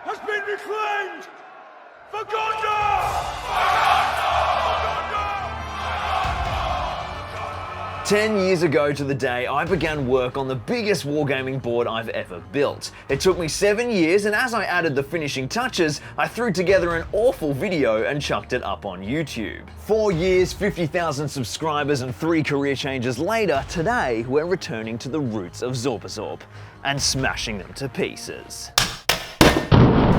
has been reclaimed for Gondor! 10 years ago to the day, I began work on the biggest wargaming board I've ever built. It took me 7 years, and as I added the finishing touches, I threw together an awful video and chucked it up on YouTube. 4 years, 50,000 subscribers, and 3 career changes later, today we're returning to the roots of Zorpazorp and smashing them to pieces.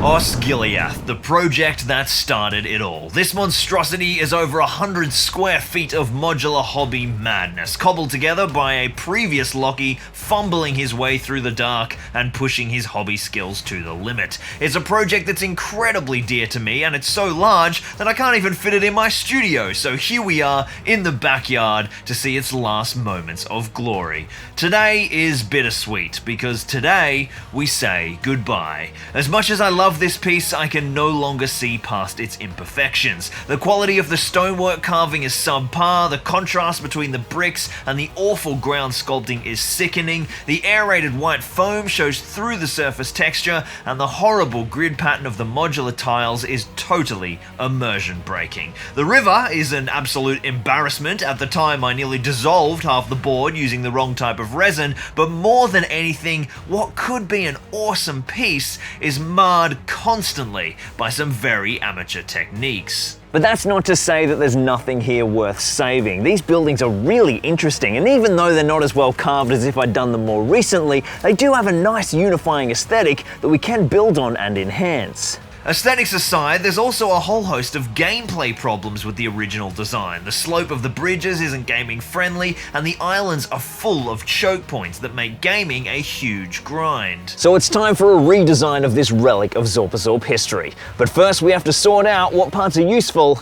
Osgiliath, the project that started it all. This monstrosity is over 100 square feet of modular hobby madness, cobbled together by a previous Lockie fumbling his way through the dark and pushing his hobby skills to the limit. It's a project that's incredibly dear to me, and it's so large that I can't even fit it in my studio, so here we are in the backyard to see its last moments of glory. Today is bittersweet, because today we say goodbye. As much as I love this piece, I can no longer see past its imperfections. The quality of the stonework carving is subpar, the contrast between the bricks and the awful ground sculpting is sickening, the aerated white foam shows through the surface texture, and the horrible grid pattern of the modular tiles is totally immersion breaking. The river is an absolute embarrassment. At the time I nearly dissolved half the board using the wrong type of resin, but more than anything, what could be an awesome piece is marred constantly by some very amateur techniques. But that's not to say that there's nothing here worth saving. These buildings are really interesting, and even though they're not as well carved as if I'd done them more recently, they do have a nice unifying aesthetic that we can build on and enhance. Aesthetics aside, there's also a whole host of gameplay problems with the original design. The slope of the bridges isn't gaming friendly, and the islands are full of choke points that make gaming a huge grind. So it's time for a redesign of this relic of Zorpazorp history. But first we have to sort out what parts are useful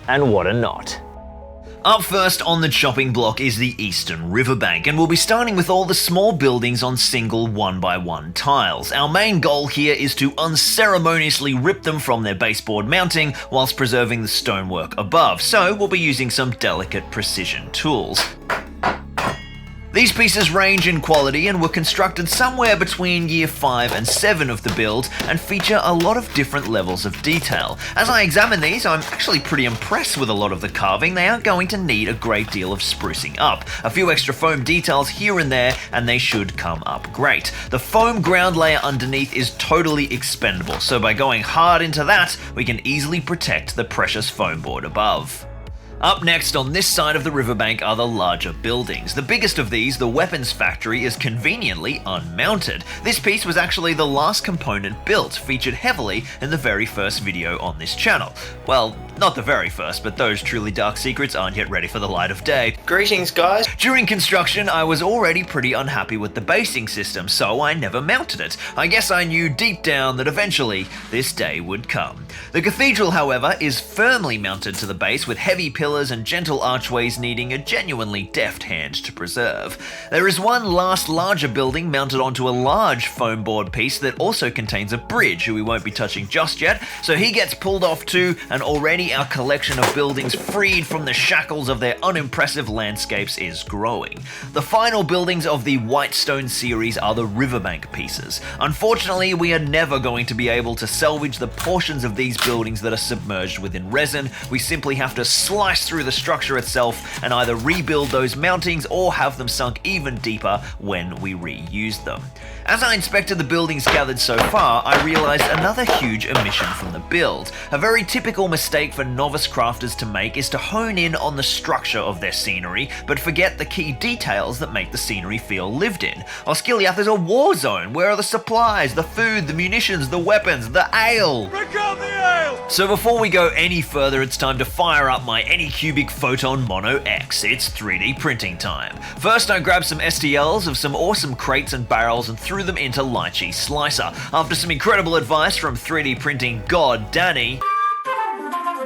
and what are not. Up first on the chopping block is the eastern riverbank, and we'll be starting with all the small buildings on single 1x1 tiles. Our main goal here is to unceremoniously rip them from their baseboard mounting whilst preserving the stonework above, so we'll be using some delicate precision tools. These pieces range in quality and were constructed somewhere between year 5 and 7 of the build and feature a lot of different levels of detail. As I examine these, I'm actually pretty impressed with a lot of the carving. They are going to need a great deal of sprucing up. A few extra foam details here and there, and they should come up great. The foam ground layer underneath is totally expendable, so by going hard into that, we can easily protect the precious foam board above. Up next on this side of the riverbank are the larger buildings. The biggest of these, the weapons factory, is conveniently unmounted. This piece was actually the last component built, featured heavily in the very first video on this channel. Well, not the very first, but those truly dark secrets aren't yet ready for the light of day. Greetings, guys. During construction, I was already pretty unhappy with the basing system, so I never mounted it. I guess I knew deep down that eventually this day would come. The cathedral, however, is firmly mounted to the base with heavy pillars and gentle archways needing a genuinely deft hand to preserve. There is one last larger building mounted onto a large foam board piece that also contains a bridge who we won't be touching just yet, so he gets pulled off too, and already our collection of buildings freed from the shackles of their unimpressive landscapes is growing. The final buildings of the Whitestone series are the riverbank pieces. Unfortunately, we are never going to be able to salvage the portions of these buildings that are submerged within resin. We simply have to slice through the structure itself and either rebuild those mountings or have them sunk even deeper when we reuse them. As I inspected the buildings gathered so far, I realized another huge omission from the build. A very typical mistake for novice crafters to make is to hone in on the structure of their scenery, but forget the key details that make the scenery feel lived in. Osgiliath is a war zone. Where are the supplies, the food, the munitions, the weapons, the ale? Bring out the ale! So before we go any further, it's time to fire up my Anycubic Photon Mono X. It's 3D printing time. First, I grabbed some STLs of some awesome crates and barrels and threw them into Lychee Slicer. After some incredible advice from 3D printing god Danny,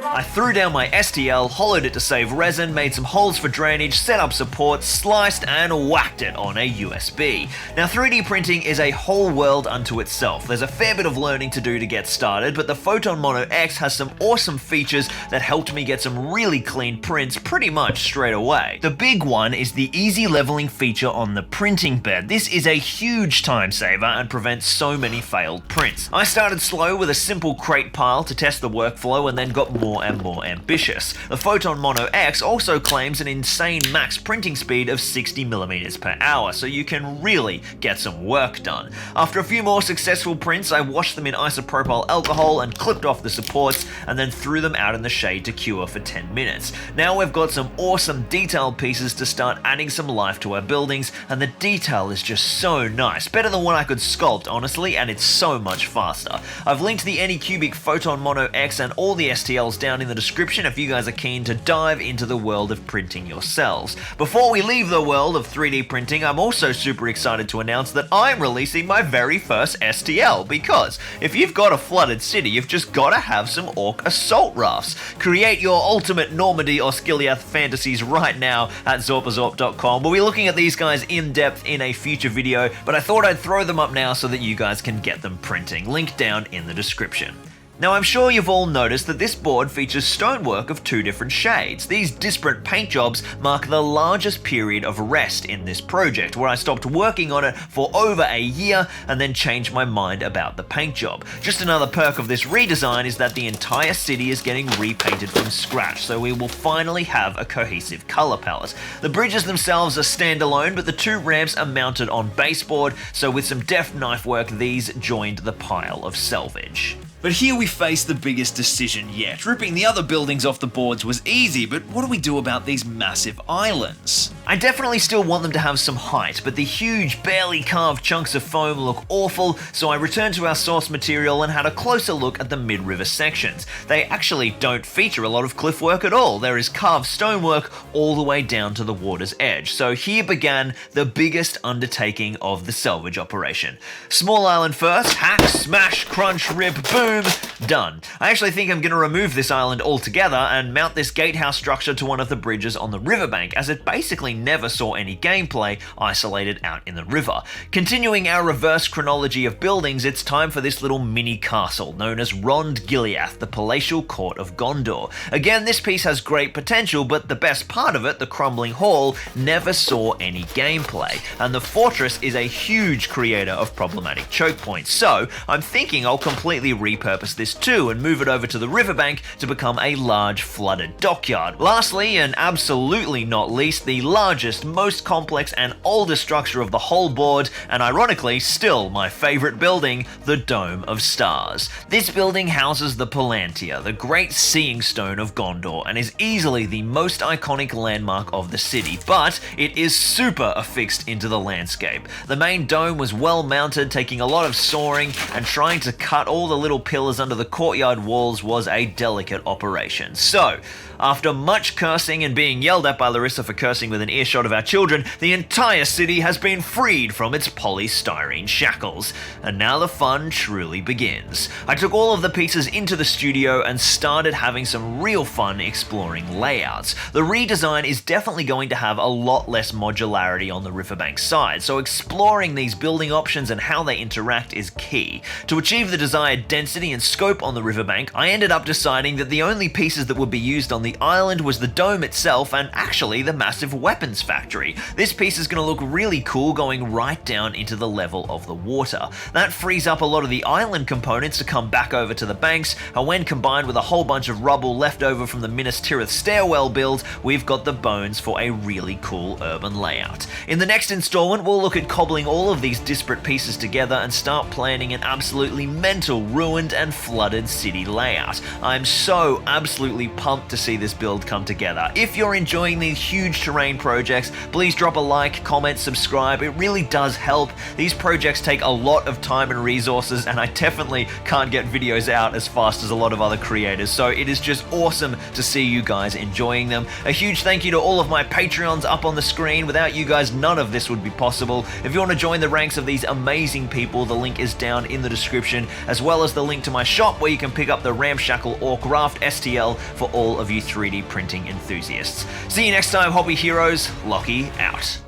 I threw down my STL, hollowed it to save resin, made some holes for drainage, set up support, sliced and whacked it on a USB. Now 3D printing is a whole world unto itself. There's a fair bit of learning to do to get started, but the Photon Mono X has some awesome features that helped me get some really clean prints pretty much straight away. The big one is the easy leveling feature on the printing bed. This is a huge time saver and prevents so many failed prints. I started slow with a simple crate pile to test the workflow and then got more and more ambitious. The Photon Mono X also claims an insane max printing speed of 60mm per hour, so you can really get some work done. After a few more successful prints, I washed them in isopropyl alcohol and clipped off the supports and then threw them out in the shade to cure for 10 minutes. Now we've got some awesome detailed pieces to start adding some life to our buildings, and the detail is just so nice. Better than what I could sculpt, honestly, and it's so much faster. I've linked the Anycubic Photon Mono X and all the STLs down in the description if you guys are keen to dive into the world of printing yourselves. Before we leave the world of 3D printing, I'm also super excited to announce that I'm releasing my very first STL, because if you've got a flooded city, you've just got to have some Orc Assault Rafts. Create your ultimate Normandy Osgiliath fantasies right now at Zorpazorp.com. We'll be looking at these guys in depth in a future video, but I thought I'd throw them up now so that you guys can get them printing. Link down in the description. Now I'm sure you've all noticed that this board features stonework of two different shades. These disparate paint jobs mark the largest period of rest in this project, where I stopped working on it for over a year and then changed my mind about the paint job. Just another perk of this redesign is that the entire city is getting repainted from scratch, so we will finally have a cohesive color palette. The bridges themselves are standalone, but the two ramps are mounted on baseboard, so with some deft knife work, these joined the pile of salvage. But here we face the biggest decision yet. Ripping the other buildings off the boards was easy, but what do we do about these massive islands? I definitely still want them to have some height, but the huge, barely carved chunks of foam look awful, so I returned to our source material and had a closer look at the mid-river sections. They actually don't feature a lot of cliff work at all. There is carved stonework all the way down to the water's edge. So here began the biggest undertaking of the salvage operation. Small island first, hack, smash, crunch, rip, boom, done. I actually think I'm going to remove this island altogether and mount this gatehouse structure to one of the bridges on the riverbank, as it basically never saw any gameplay isolated out in the river. Continuing our reverse chronology of buildings, it's time for this little mini castle known as Osgiliath, the palatial court of Gondor. Again, this piece has great potential, but the best part of it, the crumbling hall, never saw any gameplay, and the fortress is a huge creator of problematic choke points. So I'm thinking I'll completely repurpose this too and move it over to the riverbank to become a large flooded dockyard. Lastly, and absolutely not least, the largest, most complex and oldest structure of the whole board, and ironically still my favorite building, the Dome of Stars. This building houses the Palantir, the great seeing stone of Gondor, and is easily the most iconic landmark of the city, but it is super affixed into the landscape. The main dome was well mounted, taking a lot of sawing, and trying to cut all the little pillars under the courtyard walls was a delicate operation. So, after much cursing and being yelled at by Larissa for cursing with an earshot of our children, the entire city has been freed from its polystyrene shackles. And now the fun truly begins. I took all of the pieces into the studio and started having some real fun exploring layouts. The redesign is definitely going to have a lot less modularity on the riverbank side, so exploring these building options and how they interact is key. To achieve the desired density and scope on the riverbank, I ended up deciding that the only pieces that would be used on the island was the dome itself and actually the massive weapons factory. This piece is going to look really cool going right down into the level of the water. That frees up a lot of the island components to come back over to the banks, and when combined with a whole bunch of rubble left over from the Minas Tirith stairwell build, we've got the bones for a really cool urban layout. In the next installment, we'll look at cobbling all of these disparate pieces together and start planning an absolutely mental, ruined and flooded city layout. I'm so absolutely pumped to see see this build come together. If you're enjoying these huge terrain projects, please drop a like, comment, subscribe. It really does help. These projects take a lot of time and resources, and I definitely can't get videos out as fast as a lot of other creators, so it is just awesome to see you guys enjoying them. A huge thank you to all of my Patreons up on the screen. Without you guys, none of this would be possible. If you want to join the ranks of these amazing people, the link is down in the description, as well as the link to my shop where you can pick up the ramshackle Orc Raft STL for all of you 3D printing enthusiasts. See you next time, hobby heroes. Lockie out.